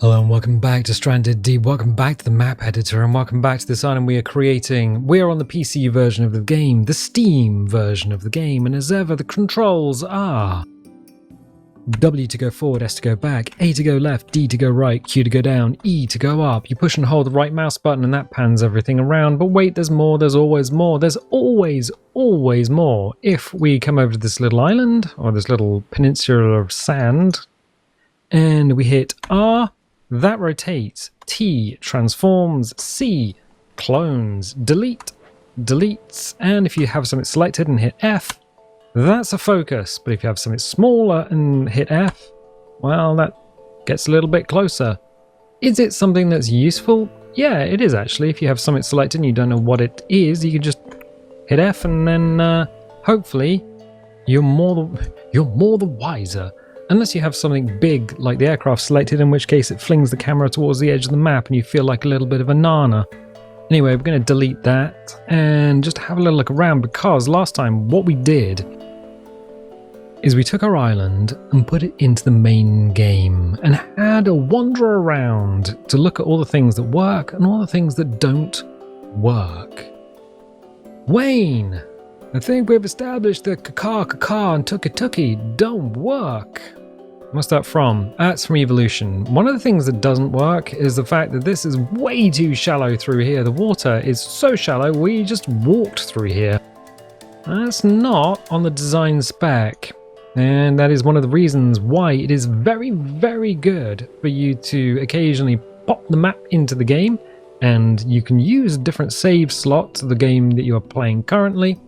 Hello and welcome back to Stranded Deep, welcome back to the map editor, and welcome back to this island we are creating. We are on the PC version of the game, the Steam version of the game, and as ever the controls are W to go forward, S to go back, A to go left, D to go right, Q to go down, E to go up. You push and hold the right mouse button and that pans everything around, but wait, there's more, there's always more, there's always more. If we come over to this little island, or this little peninsula of sand, and we hit R, that rotates, T transforms, C clones, delete, deletes, and if you have something selected and hit F, that's a focus. But if you have something smaller and hit F, well, that gets a little bit closer. Is it something that's useful? Yeah, it is actually. If you have something selected and you don't know what it is, you can just hit F and then hopefully you're more the wiser. Unless you have something big like the aircraft selected, in which case it flings the camera towards the edge of the map and you feel like a little bit of a nana. Anyway, we're going to delete that and just have a little look around, because last time what we did is we took our island and put it into the main game and had a wander around to look at all the things that work and all the things that don't work. Wayne! I think we've established that Kaka and Tuki don't work. What's that from? That's from evolution. One of the things that doesn't work is the fact that this is way too shallow through here. The water is so shallow, we just walked through here. That's not on the design spec. And that is one of the reasons why it is very, very good for you to occasionally pop the map into the game, and you can use different save slots of the game that you are playing currently.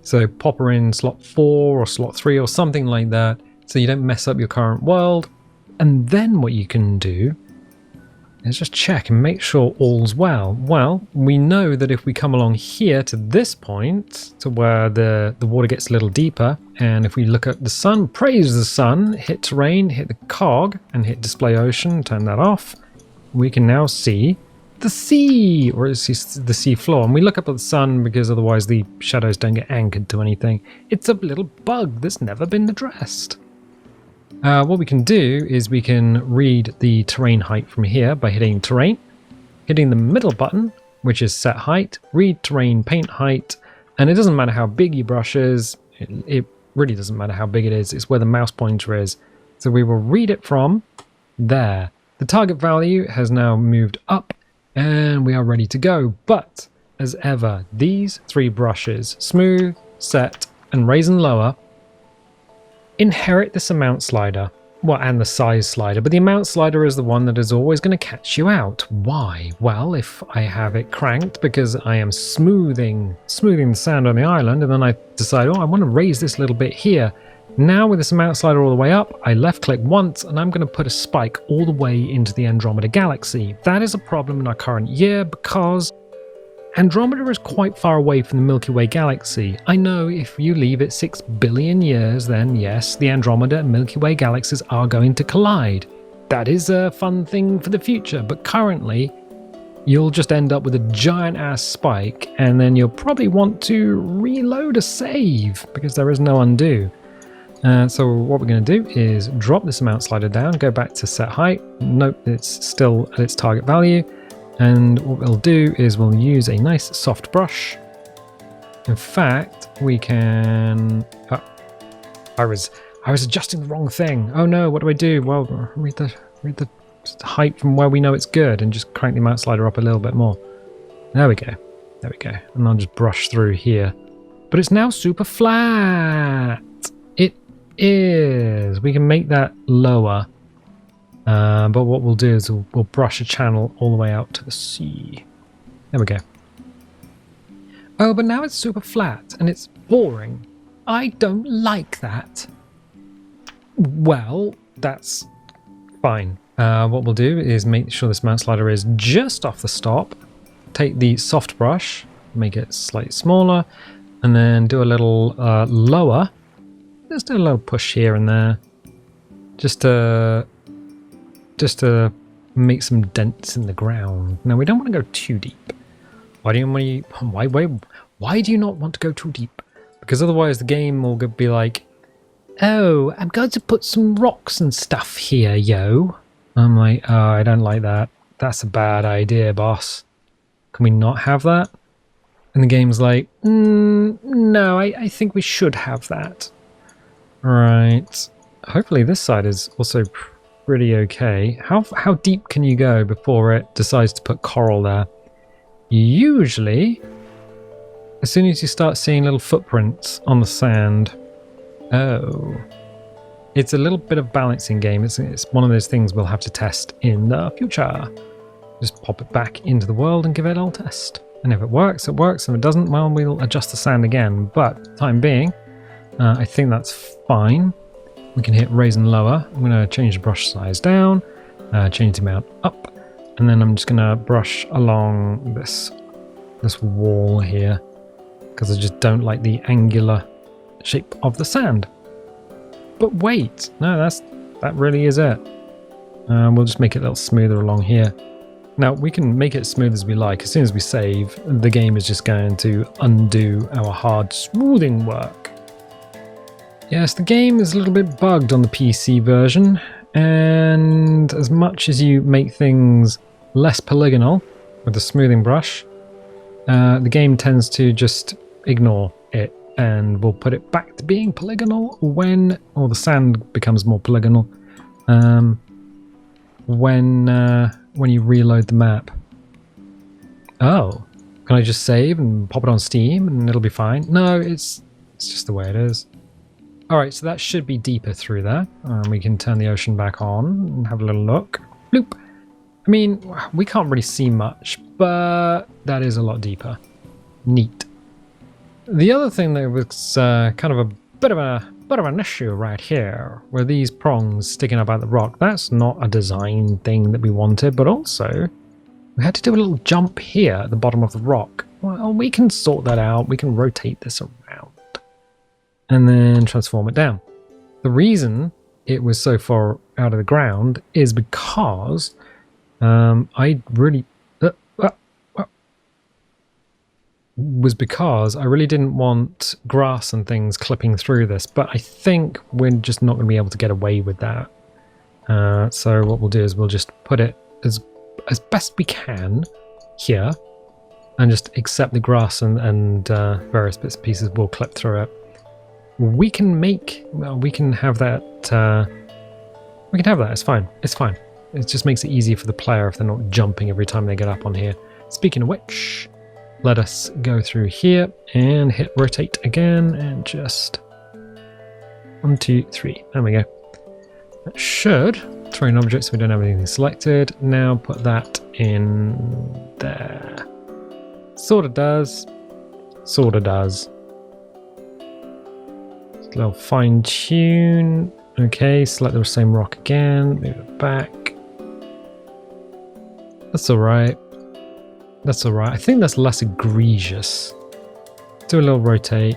So pop her in slot 4 or slot 3 or something like that, so you don't mess up your current world. And then what you can do is just check and make sure all's well. Well, we know that if we come along here to this point, to where the water gets a little deeper, and if we look at the sun, praise the sun, hit terrain, hit the cog, and hit display ocean, turn that off, we can now see the sea, or it's the sea floor. And we look up at the sun because otherwise the shadows don't get anchored to anything. It's a little bug that's never been addressed. What we can do is we can read the terrain height from here by hitting terrain, hitting the middle button, which is set height, read terrain paint height, and it doesn't matter how big your brush is, it really doesn't matter how big it is, it's where the mouse pointer is. So we will read it from there. The target value has now moved up, and we are ready to go. But as ever, these three brushes, smooth, set, and raise and lower, inherit this amount slider. Well, and the size slider, but the amount slider is the one that is always going to catch you out. Why? Well, if I have it cranked because I am smoothing the sand on the island, and then I decide, oh, I want to raise this little bit here. Now with this amount slider all the way up, I left click once and I'm going to put a spike all the way into the Andromeda galaxy. That is a problem in our current year because Andromeda is quite far away from the Milky Way galaxy. I know if you leave it 6 billion years, then yes, the Andromeda and Milky Way galaxies are going to collide. That is a fun thing for the future, but currently you'll just end up with a giant ass spike, and then you'll probably want to reload a save because there is no undo. So what we're going to do is drop this amount slider down, go back to set height, note it's still at its target value, and what we'll do is we'll use a nice soft brush. In fact, we can... Oh, I was adjusting the wrong thing. Oh no, what do I do? Well, read the height from where we know it's good and just crank the amount slider up a little bit more. There we go. And I'll just brush through here. But it's now super flat. We can make that lower, but what we'll do is we'll brush a channel all the way out to the sea. There we go. Oh, but now it's super flat and it's boring. I don't like that. Well, that's fine. What we'll do is make sure this mount slider is just off the stop. Take the soft brush, make it slightly smaller, and then do a little lower. Just do a little push here and there, just to make some dents in the ground. Now we don't want to go too deep. Why do you not want to go too deep? Because otherwise the game will be like, oh, I'm going to put some rocks and stuff here, yo. I'm like, oh, I don't like that. That's a bad idea, boss. Can we not have that? And the game's like, no, I think we should have that. Right. Hopefully this side is also pretty okay. How deep can you go before it decides to put coral there? Usually, as soon as you start seeing little footprints on the sand. Oh. It's a little bit of balancing game. It's one of those things we'll have to test in the future. Just pop it back into the world and give it a little test. And if it works, it works. And if it doesn't, well, we'll adjust the sand again. But time being, I think that's fine. We can hit raise and lower. I'm going to change the brush size down, change the amount up, and then I'm just going to brush along this wall here because I just don't like the angular shape of the sand. But wait, no, that really is it. We'll just make it a little smoother along here. Now, we can make it smooth as we like. As soon as we save, the game is just going to undo our hard smoothing work. Yes, the game is a little bit bugged on the PC version, and as much as you make things less polygonal with the smoothing brush, the game tends to just ignore it, and we'll put it back to being polygonal when the sand becomes more polygonal, when you reload the map. Oh, can I just save and pop it on Steam and it'll be fine? No, it's just the way it is. Alright, so that should be deeper through there. We can turn the ocean back on and have a little look. Bloop! I mean, we can't really see much, but that is a lot deeper. Neat. The other thing that was kind of a bit of an issue right here, were these prongs sticking up out the rock. That's not a design thing that we wanted, but also we had to do a little jump here at the bottom of the rock. Well, we can sort that out. We can rotate this around and then transform it down. The reason it was so far out of the ground is because I really didn't want grass and things clipping through this, but I think we're just not going to be able to get away with that. So what we'll do is we'll just put it as best we can here and just accept the grass and various bits and pieces will clip through it. We can have that, it's fine. It just makes it easier for the player if they're not jumping every time they get up on here. Speaking of which, let us go through here and hit rotate again and just 1, 2, 3. There we go. That should throw an object so we don't have anything selected. Now put that in there. Sort of does. Sort of does. Just a little fine tune. Okay, select the same rock again. Move it back. That's alright. That's alright. I think that's less egregious. Do a little rotate.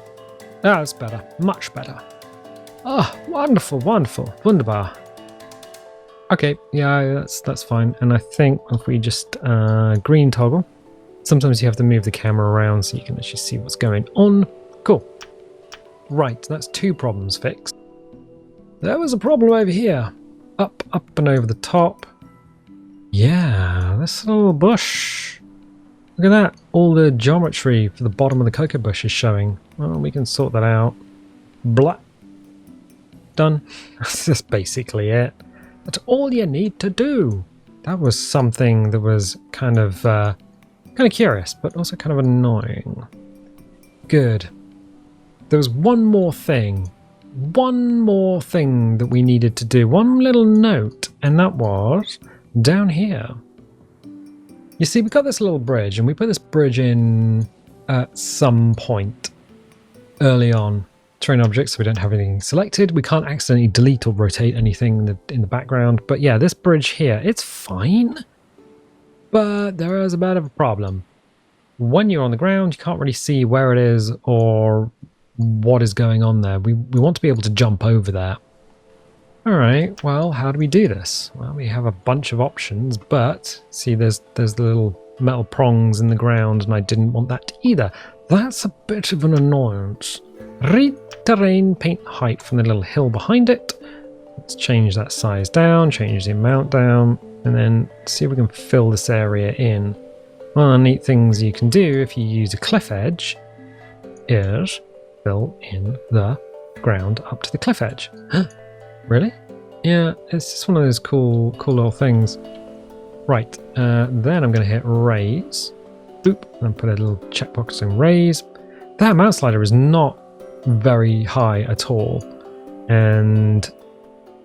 Ah, that's better. Much better. Oh, wonderful, wonderful. Wunderbar. Okay, yeah, that's fine. And I think if we just green toggle, sometimes you have to move the camera around so you can actually see what's going on. Cool. Right, that's 2 problems fixed. There was a problem over here. Up and over the top. Yeah, this little bush. Look at that. All the geometry for the bottom of the cocoa bush is showing. Well, we can sort that out. Blah. Done. That's basically it. That's all you need to do. That was something that was kind of curious, but also kind of annoying. Good. There was one more thing that we needed to do. One little note, and that was down here. You see, we got this little bridge, and we put this bridge in at some point early on. Train objects, so we don't have anything selected. We can't accidentally delete or rotate anything in the background. But yeah, this bridge here, it's fine. But there is a bit of a problem. When you're on the ground, you can't really see where it is or what is going on there. We want to be able to jump over that. All right, well, how do we do this? Well, we have a bunch of options, but see, there's the little metal prongs in the ground, and I didn't want that either. That's a bit of an annoyance. Read terrain, paint height from the little hill behind it. Let's change that size down, change the amount down, and then see if we can fill this area in. One of the neat things you can do if you use a cliff edge is fill in the ground up to the cliff edge. Really? Yeah, it's just one of those cool little things. Right, then I'm going to hit raise. Boop, and put a little checkbox saying raise. That mount slider is not very high at all, and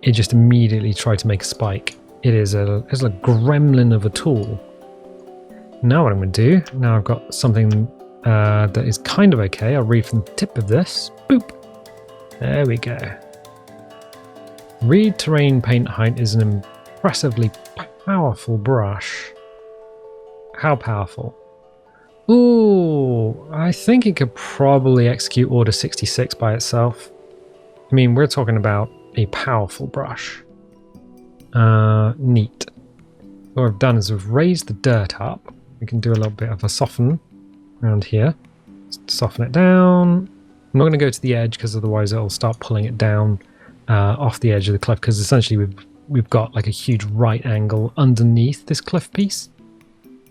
it just immediately tried to make a spike. It's a gremlin of a tool. Now what I'm going to do, now I've got something that is kind of okay. I'll read from the tip of this. Boop. There we go. Read terrain paint height is an impressively powerful brush. How powerful? Ooh, I think it could probably execute Order 66 by itself. I mean, we're talking about a powerful brush. Neat. What I've done is we've raised the dirt up. We can do a little bit of a soften around here. Just soften it down. I'm not going to go to the edge because otherwise it'll start pulling it down off the edge of the cliff, because essentially we've got like a huge right angle underneath this cliff piece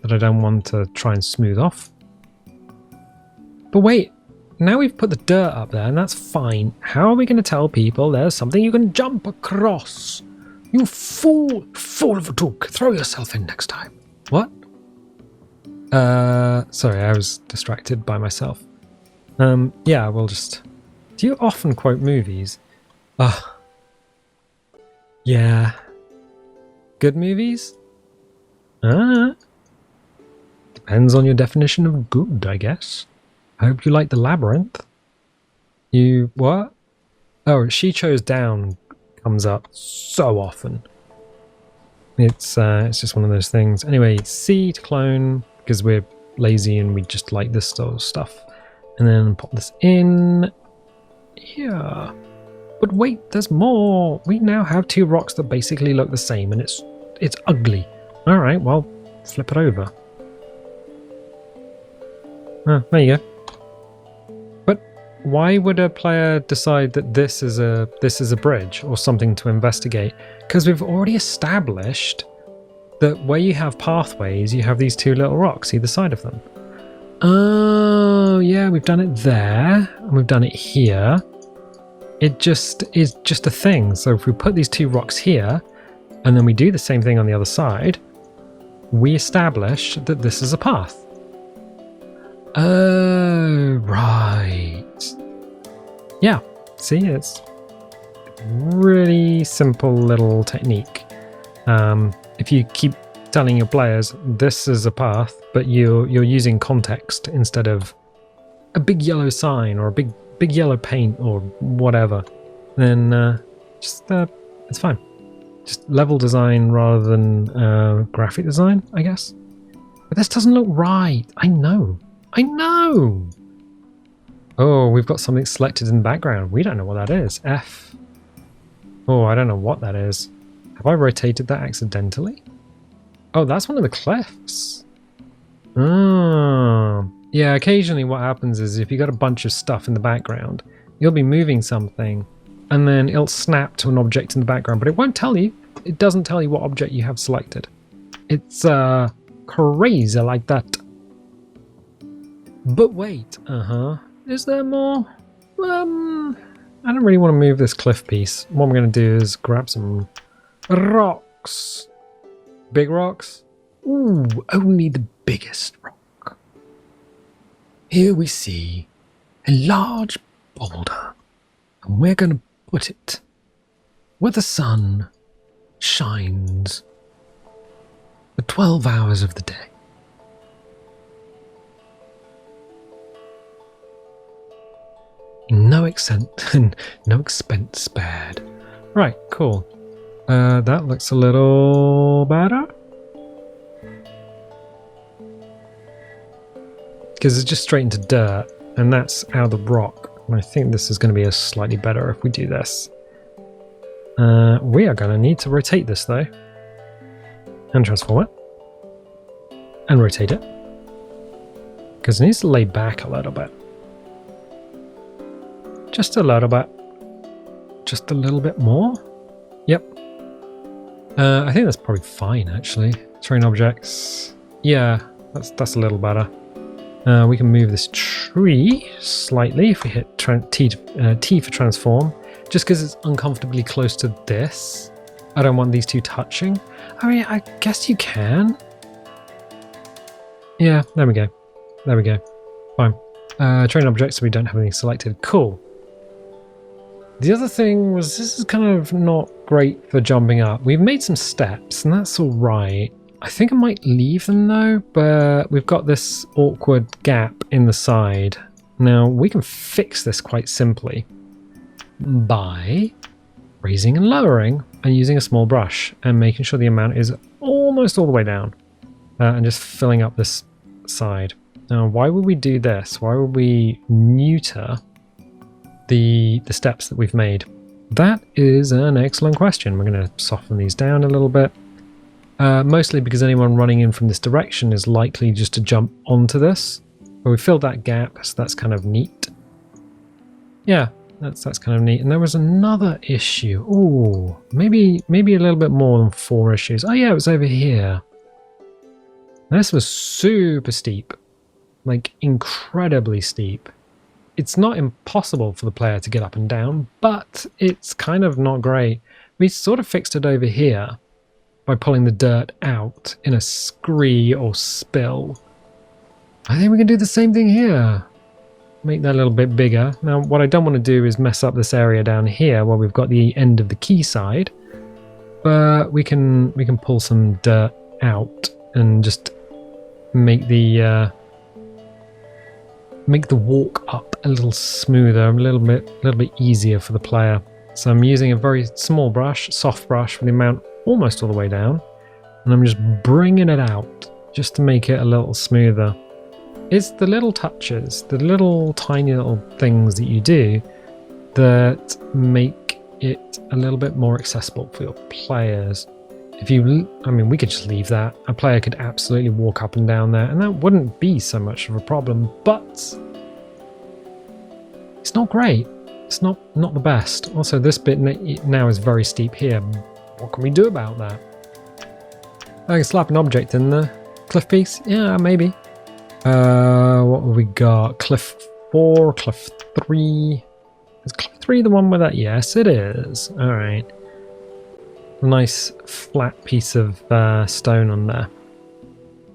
that I don't want to try and smooth off. But wait, now we've put the dirt up there and that's fine. How are we going to tell people there's something you can jump across? You fool of a took. Throw yourself in next time. What? Sorry, I was distracted by myself. Yeah, we'll just... Do you often quote movies? Yeah. Good movies? Depends on your definition of good, I guess. I hope you like The Labyrinth. You... what? Oh, She Chose Down comes up so often. It's just one of those things. Anyway, C to clone, because we're lazy and we just like this sort of stuff. And then pop this in here. But wait, there's more. We now have two rocks that basically look the same, and it's ugly. All right, well, flip it over. There you go. But why would a player decide that this is a bridge or something to investigate? Because we've already established that where you have pathways, you have these two little rocks either side of them. Oh, yeah, we've done it there, and we've done it here. It just is just a thing. So if we put these two rocks here, and then we do the same thing on the other side, we establish that this is a path. Oh, right. Yeah, see, it's really simple little technique. If you keep telling your players this is a path, but you're using context instead of a big yellow sign or a big yellow paint or whatever, then it's fine. Just level design rather than graphic design, I guess. But this doesn't look right. I know. Oh, we've got something selected in the background. We don't know what that is. F. Oh, I don't know what that is. Have I rotated that accidentally? Oh, that's one of the cliffs. Oh. Yeah, occasionally what happens is if you've got a bunch of stuff in the background, you'll be moving something and then it'll snap to an object in the background, but it won't tell you. It doesn't tell you what object you have selected. It's crazy like that. But wait, is there more? I don't really want to move this cliff piece. What I'm going to do is grab some rocks. Big rocks? Ooh, only the biggest rock. Here we see a large boulder, and we're going to put it where the sun shines for 12 hours of the day. No expense spared. Right, cool. That looks a little better. Because it's just straight into dirt, and that's out of the rock. And I think this is going to be slightly better if we do this. We are going to need to rotate this though. And transform it. And rotate it. Because it needs to lay back a little bit. Just a little bit. Just a little bit more. I think that's probably fine, actually. Terrain objects. Yeah, that's a little better. We can move this tree slightly if we hit T for transform, just because it's uncomfortably close to this. I don't want these two touching. I mean, I guess you can. Yeah, there we go. There we go. Fine. Terrain objects, so we don't have anything selected. Cool. The other thing was this is kind of not great for jumping up. We've made some steps, and that's all right. I think I might leave them though, but we've got this awkward gap in the side. Now, we can fix this quite simply by raising and lowering and using a small brush and making sure the amount is almost all the way down and just filling up this side. Now, why would we do this? Why would we neuter the steps that we've made? That is an excellent question. We're going to soften these down a little bit. Mostly because anyone running in from this direction is likely just to jump onto this. But we filled that gap, so that's kind of neat. Yeah, that's kind of neat. And there was another issue. Ooh, maybe a little bit more than 4 issues. Oh yeah, it was over here. This was super steep. Like, incredibly steep. It's not impossible for the player to get up and down, but it's kind of not great. We sort of fixed it over here by pulling the dirt out in a scree or spill. I think we can do the same thing here. Make that a little bit bigger. Now, what I don't want to do is mess up this area down here where we've got the end of the quay side, but we can pull some dirt out and just make the walk up a little smoother, a little bit easier for the player. So I'm using a very small brush, soft brush, for the amount almost all the way down, and I'm just bringing it out just to make it a little smoother. It's the little touches, the little tiny little things that you do that make it a little bit more accessible for your players. I mean, we could just leave that. A player could absolutely walk up and down there, and that wouldn't be so much of a problem, but it's not great. It's not the best. Also, this bit now is very steep here. What can we do about that? I can slap an object in the cliff piece. Yeah, maybe. What have we got? Cliff 4, cliff 3. Is cliff 3 the one with that? Yes, it is. All right. A nice flat piece of stone on there.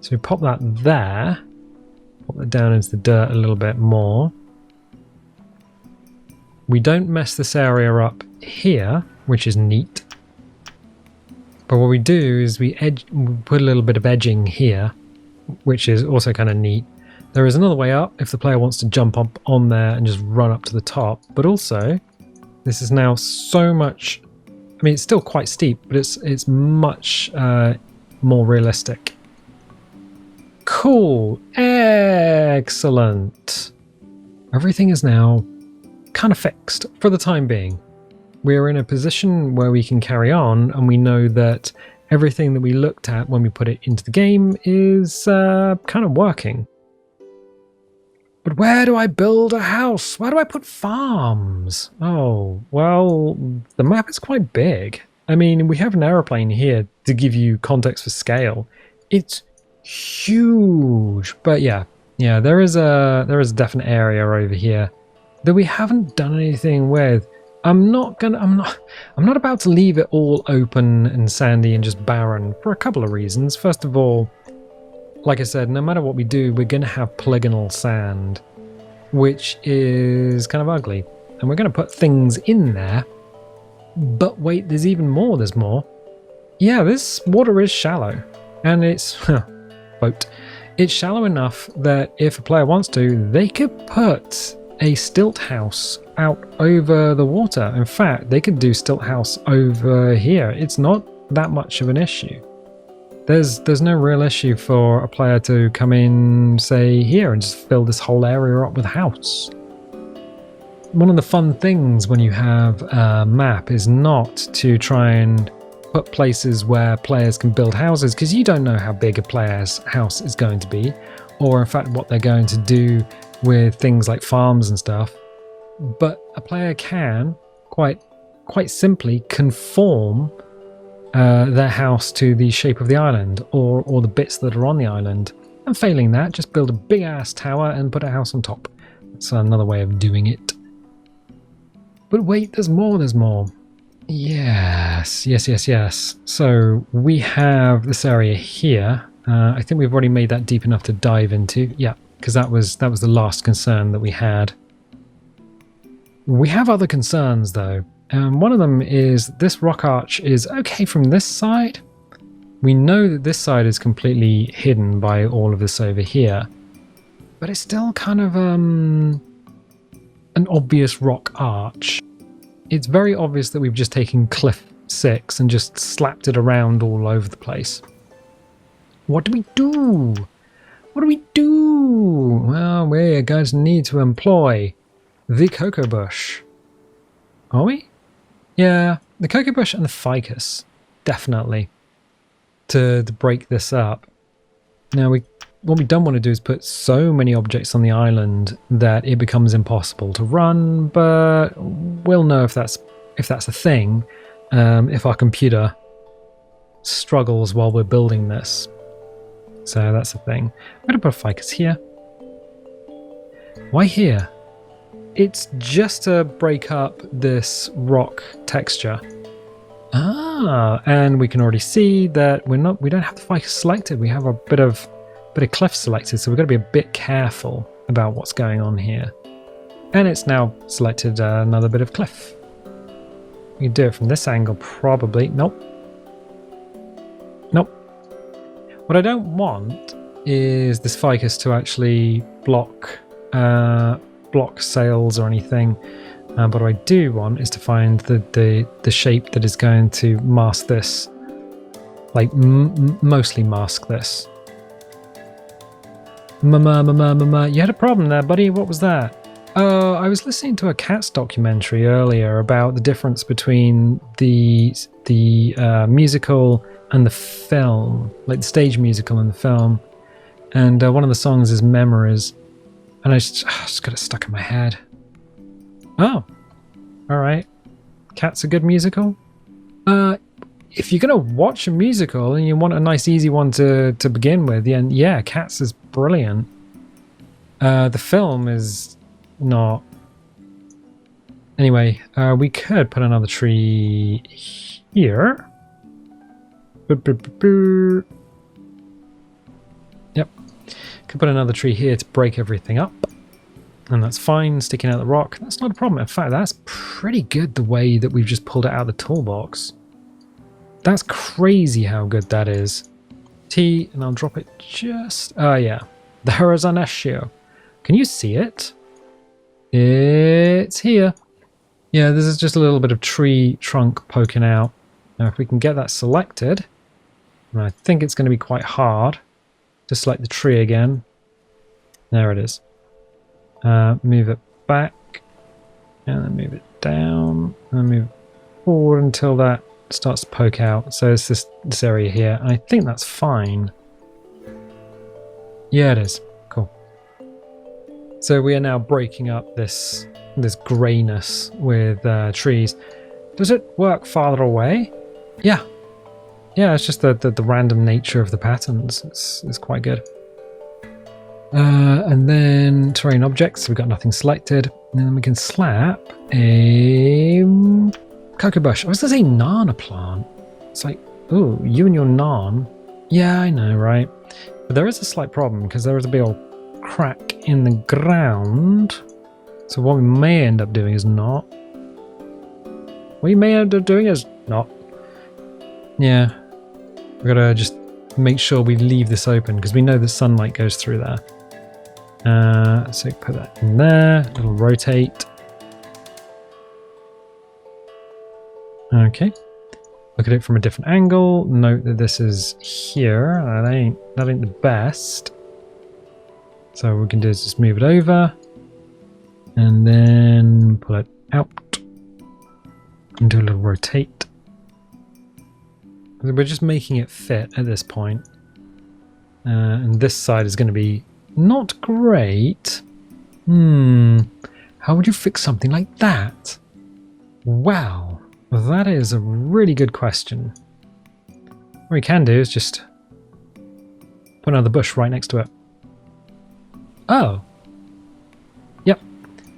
So we pop that there. Pop that down into the dirt a little bit more. We don't mess this area up here, which is neat. But what we do is we put a little bit of edging here, which is also kind of neat. There is another way up if the player wants to jump up on there and just run up to the top. But also, this is now so much... I mean, it's still quite steep, but it's much more realistic. Cool. Excellent. Everything is now kind of fixed for the time being. We're in a position where we can carry on, and we know that everything that we looked at when we put it into the game is kind of working. But where do I build a house? Where do I put farms? Oh, well, the map is quite big. I mean, we have an aeroplane here to give you context for scale. It's huge. But yeah, there is a definite area over here that we haven't done anything with. I'm not about to leave it all open and sandy and just barren for a couple of reasons. First of all, like I said, no matter what we do, we're going to have polygonal sand, which is kind of ugly. And we're going to put things in there. But wait, there's even more. There's more. Yeah, this water is shallow. And it's, quote, it's shallow enough that if a player wants to, they could put a stilt house out over the water. In fact, they could do stilt house over here. It's not that much of an issue. There's no real issue for a player to come in, say, here and just fill this whole area up with a house. One of the fun things when you have a map is not to try and put places where players can build houses, because you don't know how big a player's house is going to be, or in fact what they're going to do with things like farms and stuff. But a player can quite simply conform their house to the shape of the island, or the bits that are on the island. And failing that, just build a big ass tower and put a house on top. That's another way of doing it. But wait, there's more, there's more. Yes. So we have this area here. I think we've already made that deep enough to dive into. Yeah, because that was the last concern that we had. We have other concerns though. One of them is this rock arch is okay from this side. We know that this side is completely hidden by all of this over here. But it's still kind of an obvious rock arch. It's very obvious that we've just taken cliff 6 and just slapped it around all over the place. What do we do? What do we do? Well, we're going to need to employ the cocoa bush. Are we? Yeah, the cocoa bush and the ficus, definitely, to break this up. Now, what we don't want to do is put so many objects on the island that it becomes impossible to run, but we'll know if that's a thing, if our computer struggles while we're building this. So that's the thing. I'm going to put a ficus here. Why here? It's just to break up this rock texture. Ah, and we can already see that we don't have the ficus selected. We have a bit of cliff selected, so we've got to be a bit careful about what's going on here. And it's now selected another bit of cliff. We can do it from this angle, probably. Nope. What I don't want is this ficus to actually block sails or anything. But what I do want is to find the shape that is going to mask this, like mostly mask this. Mama, you had a problem there, buddy. What was that? Oh, I was listening to a cats documentary earlier about the difference between the musical and the film, like the stage musical and the film. And one of the songs is Memories. And I just got it stuck in my head. Oh, all right. Cats a good musical? If you're going to watch a musical and you want a nice, easy one to begin with, yeah, Cats is brilliant. The film is not. Anyway, we could put another tree here. Yep. Could put another tree here to break everything up. And that's fine, sticking out the rock. That's not a problem. In fact, that's pretty good the way that we've just pulled it out of the toolbox. That's crazy how good that is. T, and I'll drop it just... Oh, yeah. There is an issue. Can you see it? It's here. Yeah, this is just a little bit of tree trunk poking out. Now, if we can get that selected, and I think it's going to be quite hard to select the tree again. There it is. Move it back, and then move it down, and move it forward until that starts to poke out. So it's this area here, and I think that's fine. Yeah, it is. Cool. So we are now breaking up this greyness with trees. Does it work farther away? Yeah. Yeah, it's just the random nature of the patterns. It's quite good. And then terrain objects, we've got nothing selected. And then we can slap a cocoa bush. I was going to say nana plant. It's like, ooh, you and your nan. Yeah, I know, right? But there is a slight problem because there is a big old crack in the ground. So what we may end up doing is not. What you may end up doing is not. Yeah. We've got to just make sure we leave this open because we know the sunlight goes through there. So put that in there. It'll rotate. Okay. Look at it from a different angle. Note that this is here. That ain't the best. So what we can do is just move it over. And then pull it out. And do a little rotate. We're just making it fit at this point. And this side is going to be not great. How would you fix something like that? Wow, that is a really good question. What we can do is just put another bush right next to it. Oh. Yep.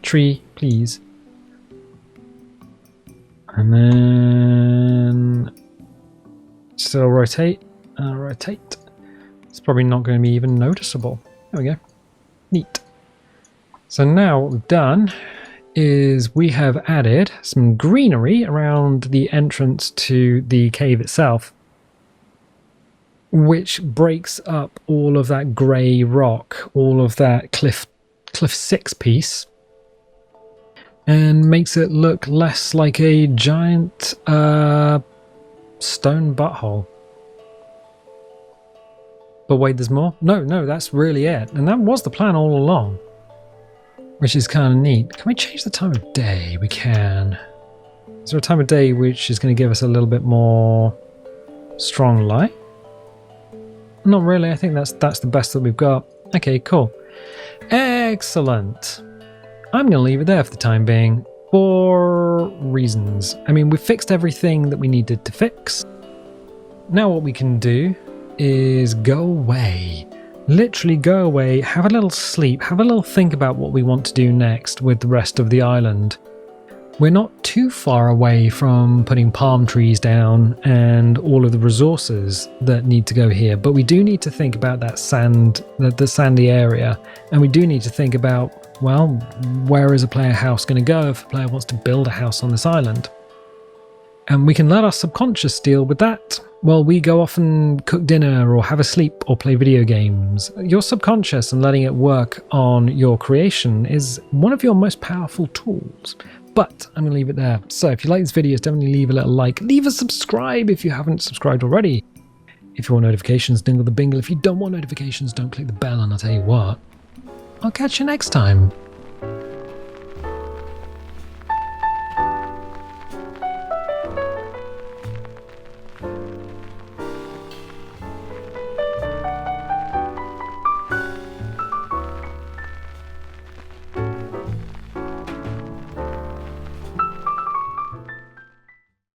Tree, please. And then still rotate. Rotate. It's probably not going to be even noticeable. There we go. Neat. So now what we've done is we have added some greenery around the entrance to the cave itself, which breaks up all of that grey rock, all of that cliff 6 piece, and makes it look less like a giant stone butthole. But wait, there's more? No, that's really it. And that was the plan all along, which is kind of neat. Can we change the time of day? We can. Is there a time of day which is going to give us a little bit more strong light? Not really. I think that's the best that we've got. Okay, cool. Excellent. I'm going to leave it there for the time being for reasons. I mean, we've fixed everything that we needed to fix. Now what we can do is go away. Literally go away, have a little sleep, have a little think about what we want to do next with the rest of the island. We're not too far away from putting palm trees down and all of the resources that need to go here, but we do need to think about that sand, the sandy area, and we do need to think about, well, where is a player house going to go if a player wants to build a house on this island? And we can let our subconscious deal with that while we go off and cook dinner or have a sleep or play video games. Your subconscious and letting it work on your creation is one of your most powerful tools. But I'm going to leave it there. So if you like this video, definitely leave a little like. Leave a subscribe if you haven't subscribed already. If you want notifications, dingle the bingle. If you don't want notifications, don't click the bell, and I'll tell you what, I'll catch you next time.